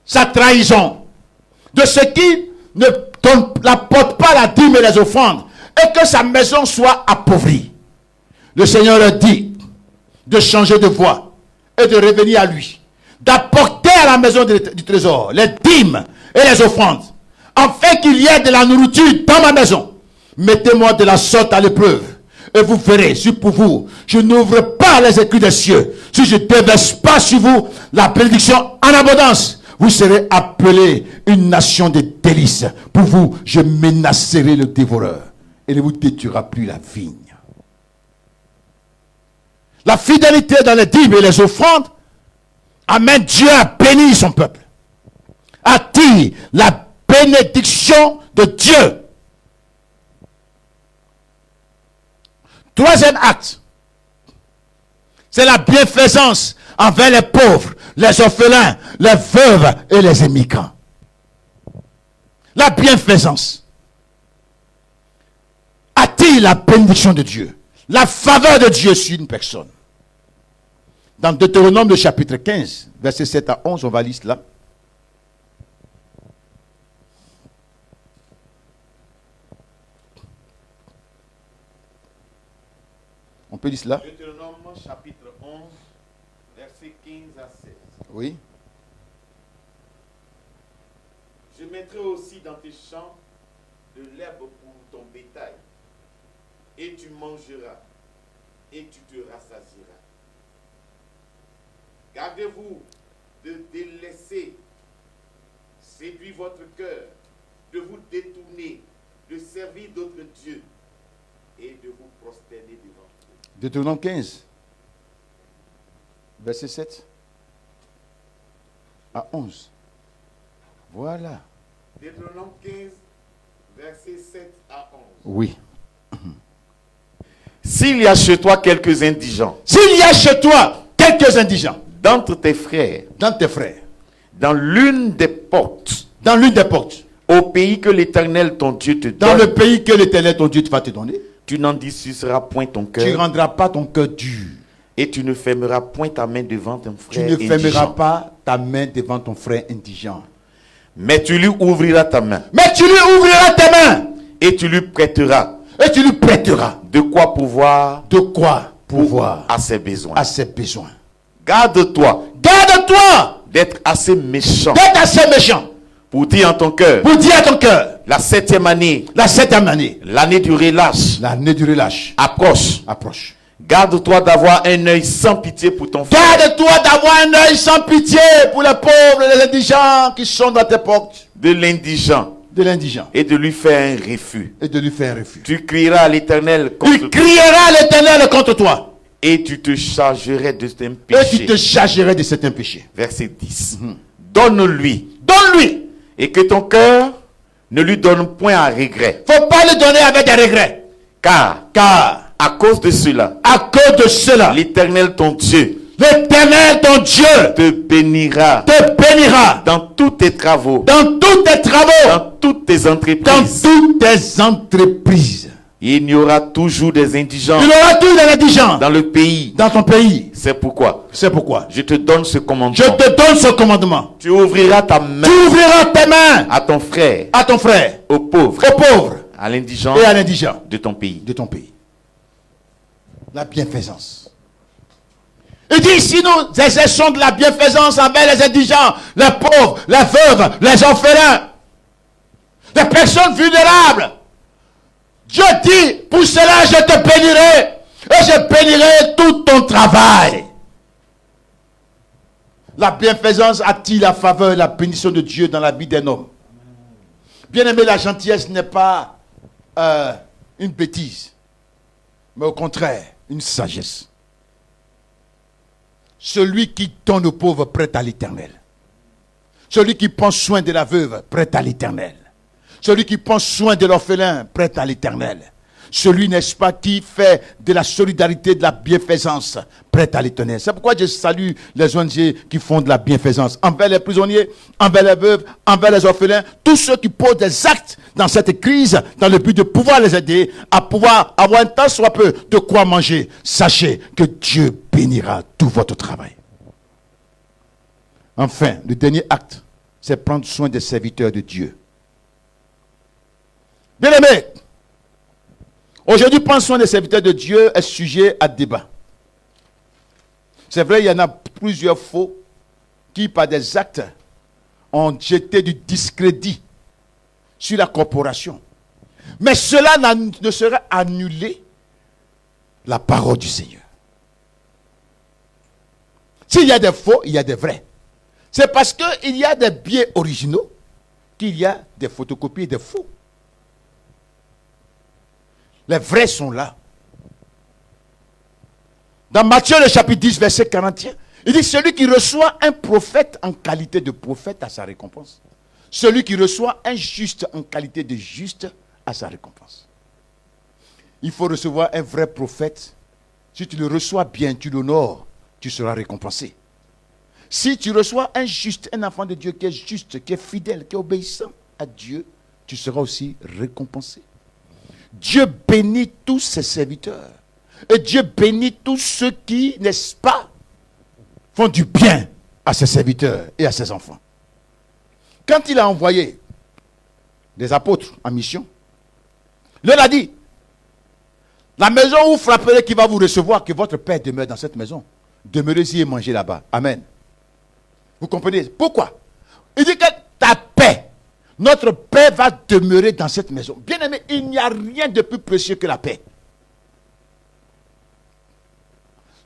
sa trahison de ce qui n'apporte pas la dîme et les offrandes et que sa maison soit appauvrie. Le Seigneur leur dit de changer de voie et de revenir à lui, d'apporter à la maison du trésor les dîmes et les offrandes, afin qu'il y ait de la nourriture dans ma maison. Mettez-moi de la sorte à l'épreuve, et vous verrez si pour vous, je n'ouvre pas les écrits des cieux, si je ne déverse pas sur vous la bénédiction en abondance, vous serez appelés une nation de délices. Pour vous, je menacerai le dévoreur, et ne vous détruira plus la vigne. La fidélité dans les dîmes et les offrandes amène Dieu à bénir son peuple, attire la bénédiction de Dieu. Troisième acte, c'est la bienfaisance envers les pauvres, les orphelins, les veuves et les immigrants. La bienfaisance attire la bénédiction de Dieu, la faveur de Dieu sur une personne. Dans Deutéronome, le chapitre 15, versets 7 à 11, on va lire cela. On peut lire cela?
Deutéronome chapitre 11, versets 15 à 16.
Oui.
Je mettrai aussi dans tes champs de l'herbe pour ton bétail, et tu mangeras, et tu te rassasieras. Gardez-vous de délaisser, séduire votre cœur, de vous détourner, de servir d'autres dieux, et de vous prosterner devant eux.
Deutéronome 15, verset 7 à 11. Voilà.
Deutéronome 15, versets 7 à 11.
Oui.
S'il y a chez toi quelques indigents,
S'il y a chez toi quelques indigents,
d'entre tes frères,
dans tes frères,
dans l'une des portes,
dans l'une des portes,
au pays que l'Éternel ton Dieu te
dans
donne,
le pays que l'Éternel ton Dieu va te donner,
tu n'en dissuceras point ton
tu ne
cœur,
rendras pas ton cœur dur.
et tu ne fermeras point ta main devant ton
Tu
frère
ne fermeras
indigent.
pas ta main devant ton frère indigent.
Mais tu lui ouvriras ta main,
Mais tu lui ouvriras tes mains
et tu lui prêteras
et tu lui prêteras
de quoi pouvoir
de quoi pouvoir
à ses besoins.
à ses besoins.
Garde-toi
Garde-toi
d'être assez méchant
d'être assez méchant
pour dire en ton cœur,
pour dire à ton cœur,
la 7e année,
la 7e année,
l'année du relâche,
l'année du relâche
approche.
approche.
Garde-toi d'avoir un œil sans pitié pour ton frère,
Garde-toi d'avoir un œil sans pitié pour les pauvres et les indigents qui sont dans tes portes,
de l'indigent,
de l'indigent,
et de lui faire un refus.
et de lui faire un refus.
Tu crieras à l'Éternel
Tu
contre toi,
crieras à l'Éternel contre toi
et tu te chargerais de tes
et tu
péchés.
te chargerais de certains péchés.
Verset 10. Donne-lui,
Donne-lui.
et que ton cœur ne lui donne point à regret.
Faut pas le donner avec des regrets.
Car,
Car
à cause de cela,
à cause de cela,
l'Éternel ton Dieu
l'Éternel ton Dieu
te bénira
te bénira
dans tous tes travaux,
dans tous tes travaux,
dans toutes tes
dans
entreprises.
toutes tes entreprises.
Il y aura toujours des indigents
Il aura tous les indigents
dans le pays.
dans ton pays.
C'est pourquoi
C'est pourquoi
je te donne ce
je
commandement.
te donne ce commandement.
Tu ouvriras ta main
Tu ouvriras tes mains
à ton frère,
à ton frère,
aux pauvres,
aux pauvres
à l'indigent
et à l'indigent
de ton pays.
de ton pays. La bienfaisance. Il dit, si nous exerçons de la bienfaisance envers les indigents, les pauvres, les veuves, les orphelins, les personnes vulnérables, Dieu dit, pour cela je te bénirai et je bénirai tout ton travail. La bienfaisance attire la faveur et la bénédiction de Dieu dans la vie d'un homme. Bien aimé, la gentillesse n'est pas une bêtise, mais au contraire, une sagesse. Celui qui donne aux pauvres prête à l'Éternel. Celui qui prend soin de la veuve prête à l'Éternel. Celui qui prend soin de l'orphelin prête à l'Éternel. Celui, n'est-ce pas, qui fait de la solidarité, de la bienfaisance prête à l'Éternel. C'est pourquoi je salue les ONG qui font de la bienfaisance envers les prisonniers, envers les veuves, envers les orphelins, tous ceux qui posent des actes dans cette crise, dans le but de pouvoir les aider à pouvoir avoir un tant soit peu de quoi manger. Sachez que Dieu bénira tout votre travail. Enfin, le dernier acte, c'est prendre soin des serviteurs de Dieu. Bien aimé, aujourd'hui, prendre soin des serviteurs de Dieu est sujet à débat. C'est vrai, il y en a plusieurs faux qui, par des actes, ont jeté du discrédit sur la corporation. Mais cela ne saurait annuler la parole du Seigneur. S'il y a des faux, il y a des vrais. C'est parce qu'il y a des biais originaux qu'il y a des photocopies et des faux. Les vrais sont là. Dans Matthieu, le chapitre 10, verset 41, il dit, celui qui reçoit un prophète en qualité de prophète a sa récompense. Celui qui reçoit un juste en qualité de juste a sa récompense. Il faut recevoir un vrai prophète. Si tu le reçois bien, tu l'honores, tu seras récompensé. Si tu reçois un juste, un enfant de Dieu qui est juste, qui est fidèle, qui est obéissant à Dieu, tu seras aussi récompensé. Dieu bénit tous ses serviteurs. Et Dieu bénit tous ceux qui, n'est-ce pas, font du bien à ses serviteurs et à ses enfants. Quand il a envoyé des apôtres en mission, il leur a dit, la maison où vous frapperez qui va vous recevoir, que votre Père demeure dans cette maison. Demeurez-y et mangez là-bas. Amen. Vous comprenez? Pourquoi? Il dit que ta paix, notre paix va demeurer dans cette maison. Bien aimé, il n'y a rien de plus précieux que la paix.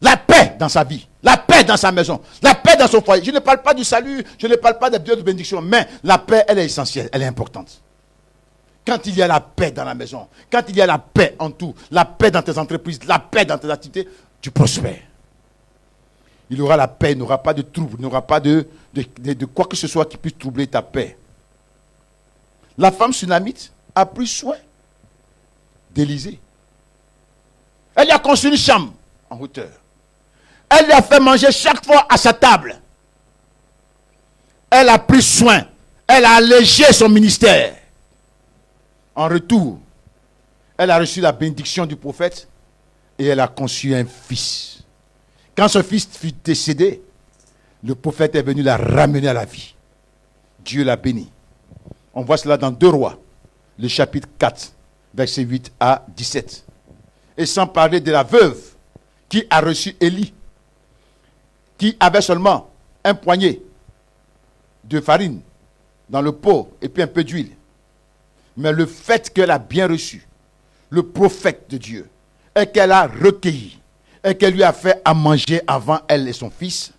La paix dans sa vie, la paix dans sa maison, la paix dans son foyer. Je ne parle pas du salut, je ne parle pas des biens de bénédiction, mais la paix, elle est essentielle, elle est importante. Quand il y a la paix dans la maison, quand il y a la paix en tout, la paix dans tes entreprises, la paix dans tes activités, tu prospères. Il y aura la paix, il n'y aura pas de trouble, il n'y aura pas de quoi que ce soit qui puisse troubler ta paix. La femme sunamite a pris soin d'Élisée. Elle lui a construit une chambre en hauteur. Elle lui a fait manger chaque fois à sa table. Elle a pris soin. Elle a allégé son ministère. En retour, elle a reçu la bénédiction du prophète et elle a conçu un fils. Quand ce fils fut décédé, le prophète est venu la ramener à la vie. Dieu l'a béni. On voit cela dans 2 Rois, le chapitre 4, versets 8 à 17. Et sans parler de la veuve qui a reçu Élie, qui avait seulement un poignet de farine dans le pot et puis un peu d'huile. Mais le fait qu'elle a bien reçu le prophète de Dieu et qu'elle a recueilli et qu'elle lui a fait à manger avant elle et son fils,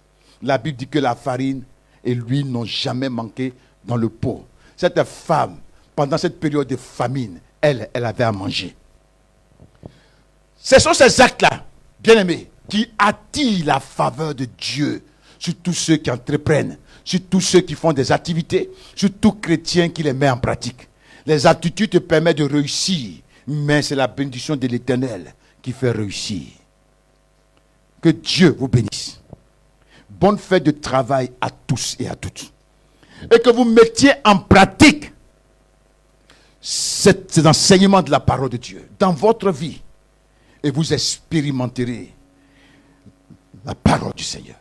la Bible dit que la farine et l'huile n'ont jamais manqué dans le pot. Cette femme, pendant cette période de famine, elle avait à manger. Ce sont ces actes-là, bien-aimés, qui attirent la faveur de Dieu sur tous ceux qui entreprennent, sur tous ceux qui font des activités, sur tout chrétien qui les met en pratique. Les attitudes te permettent de réussir, mais c'est la bénédiction de l'Éternel qui fait réussir. Que Dieu vous bénisse. Bonne fête de travail à tous et à toutes. Et que vous mettiez en pratique cet enseignement de la parole de Dieu dans votre vie. Et vous expérimenterez la parole du Seigneur,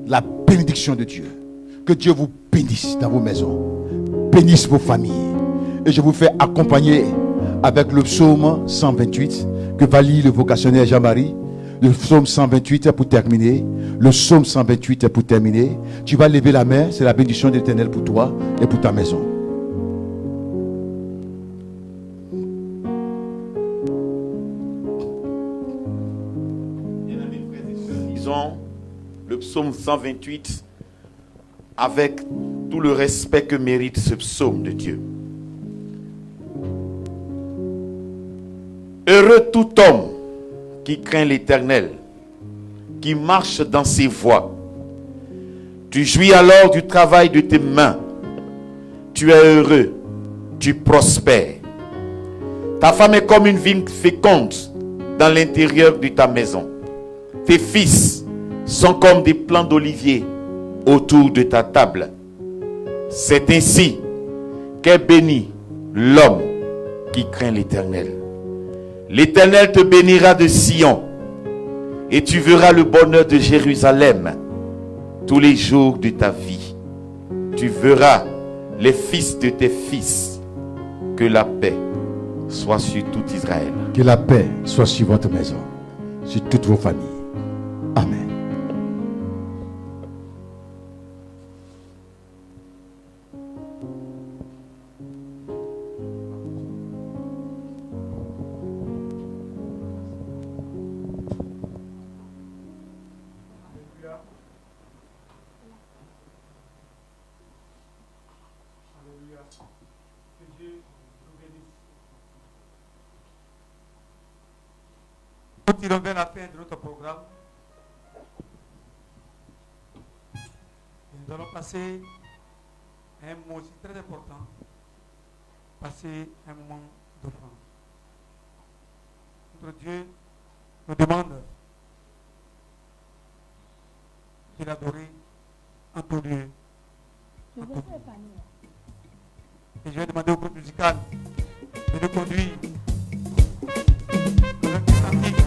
la bénédiction de Dieu. Que Dieu vous bénisse dans vos maisons, bénisse vos familles. Et je vous fais accompagner avec le psaume 128 que va lire le vocationnaire Jean-Marie. Le psaume 128 pour terminer. Le psaume 128 pour terminer. Tu vas lever la main, c'est la bénédiction de l'Éternel pour toi et pour ta maison.
Bien-aimés frères et sœurs, lisons le psaume 128 avec tout le respect que mérite ce psaume de Dieu. Heureux tout homme qui craint l'Éternel, qui marche dans ses voies. Tu jouis alors du travail de tes mains. Tu es heureux, tu prospères. Ta femme est comme une vigne féconde dans l'intérieur de ta maison. Tes fils sont comme des plants d'olivier autour de ta table. C'est ainsi qu'est béni l'homme qui craint l'Éternel. L'Éternel te bénira de Sion et tu verras le bonheur de Jérusalem tous les jours de ta vie. Tu verras les fils de tes fils. Que la paix soit sur tout Israël.
Que la paix soit sur votre maison, sur toutes vos familles. Amen.
Nous tirons vers la fin de notre programme. Et nous allons passer à un moment aussi très important. Passer un moment d'offrande. Notre Dieu nous demande de l'adorer en tout lieu. En tout lieu. Et je vais demander au groupe musical de nous conduire dans un petit cantique.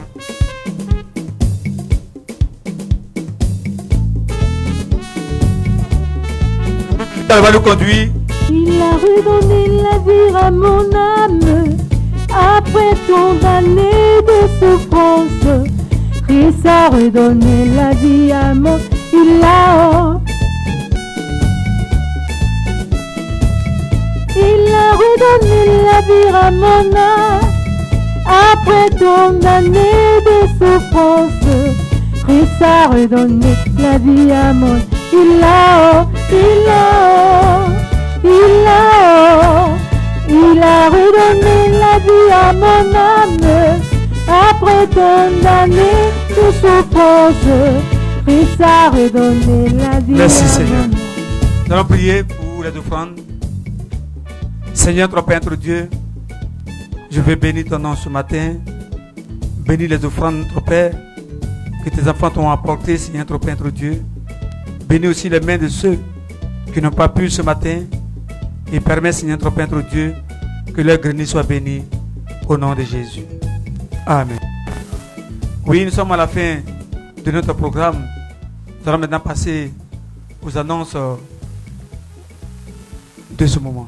Elle va nous conduire.
Il a redonné la vie à mon âme après tant d'années de souffrance. Christ a redonné la vie à mon il a redonné la vie à mon âme après tant d'années de souffrance. Christ a redonné la vie à mon il a redonné la vie à mon âme après tant d'années de souffrance. Christ a redonné la vie.
Merci
à
Seigneur.
mon âme.
Nous allons prier pour les offrandes. Seigneur, notre Père, notre Dieu, je veux bénir ton nom ce matin. Bénis les offrandes, notre Père, que tes enfants t'ont apporté, Seigneur, notre Père, notre Dieu. Bénis aussi les mains de ceux qui n'ont pas pu ce matin. Et permets, Seigneur, notre Père, notre Dieu, que leur grenier soit béni au nom de Jésus. Amen. Oui, nous sommes à la fin de notre programme. Nous allons maintenant passer aux annonces de ce moment.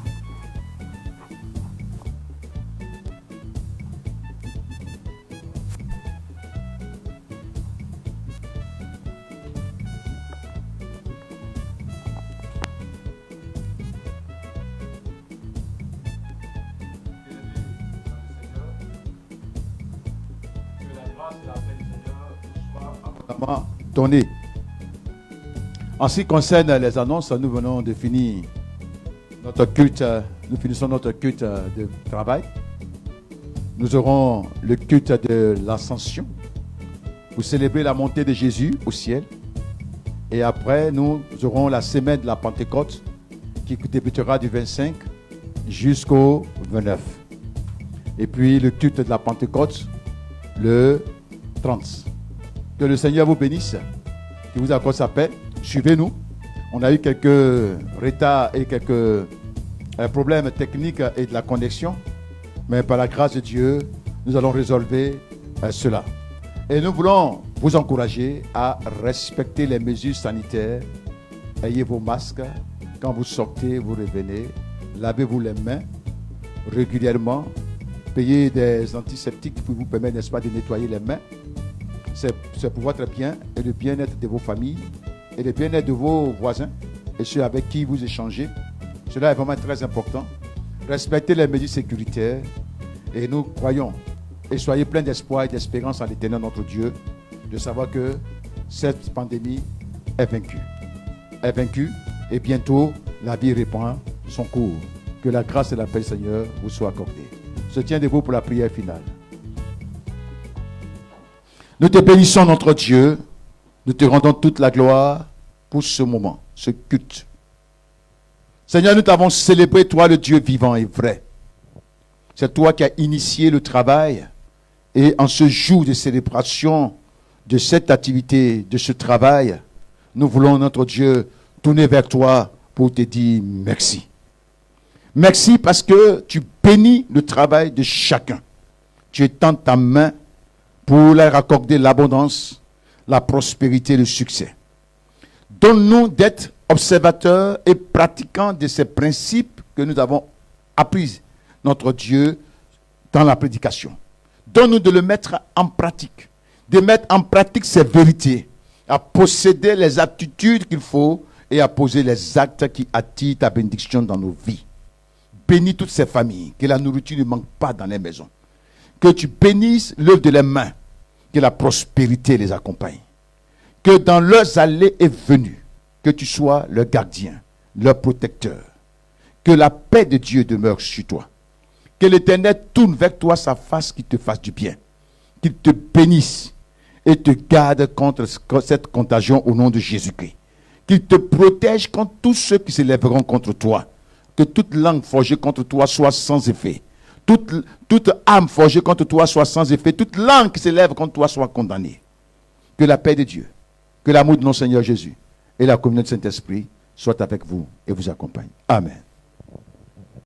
Donné. En ce qui concerne les annonces, nous venons de finir notre culte, nous finissons notre culte de travail. Nous aurons le culte de l'ascension pour célébrer la montée de Jésus au ciel. Et après, nous aurons la semaine de la Pentecôte qui débutera du 25 jusqu'au 29. Et puis le culte de la Pentecôte le 30. Que le Seigneur vous bénisse, qu'il vous accorde sa paix. Suivez-nous. On a eu quelques retards et quelques problèmes techniques et de la connexion. Mais par la grâce de Dieu, nous allons résolver cela. Et nous voulons vous encourager à respecter les mesures sanitaires. Ayez vos masques. Quand vous sortez, vous revenez. Lavez-vous les mains régulièrement. Payez des antiseptiques pour vous permettre, n'est-ce pas, de nettoyer les mains. C'est pour votre bien et le bien-être de vos familles et le bien-être de vos voisins et ceux avec qui vous échangez. Cela est vraiment très important. Respectez les mesures sécuritaires et nous croyons et soyez pleins d'espoir et d'espérance en l'Éternel notre Dieu de savoir que cette pandémie est vaincue. Est vaincue et bientôt la vie reprend son cours. Que la grâce et la paix du Seigneur vous soient accordées. Je tiens debout pour la prière finale. Nous te bénissons, notre Dieu. Nous te rendons toute la gloire pour ce moment, ce culte. Seigneur, nous t'avons célébré, toi, le Dieu vivant et vrai. C'est toi qui as initié le travail. Et en ce jour de célébration de cette activité, de ce travail, nous voulons, notre Dieu, tourner vers toi pour te dire merci. Merci parce que tu bénis le travail de chacun. Tu étends ta main pour leur accorder l'abondance, la prospérité et le succès. Donne-nous d'être observateurs et pratiquants de ces principes que nous avons appris, notre Dieu, dans la prédication. Donne-nous de le mettre en pratique, de mettre en pratique ces vérités, à posséder les aptitudes qu'il faut et à poser les actes qui attirent ta bénédiction dans nos vies. Bénis toutes ces familles, que la nourriture ne manque pas dans les maisons. Que tu bénisses l'œuvre de leurs mains, que la prospérité les accompagne. Que dans leurs allées et venues, que tu sois leur gardien, leur protecteur. Que la paix de Dieu demeure sur toi. Que l'Éternel tourne vers toi sa face qui te fasse du bien. Qu'il te bénisse et te garde contre cette contagion au nom de Jésus-Christ. Qu'il te protège contre tous ceux qui s'élèveront contre toi. Que toute langue forgée contre toi soit sans effet. Toute âme forgée contre toi soit sans effet. Toute langue qui s'élève contre toi soit condamnée. Que la paix de Dieu, que l'amour de notre Seigneur Jésus et la communion du Saint-Esprit soient avec vous et vous accompagnent. Amen.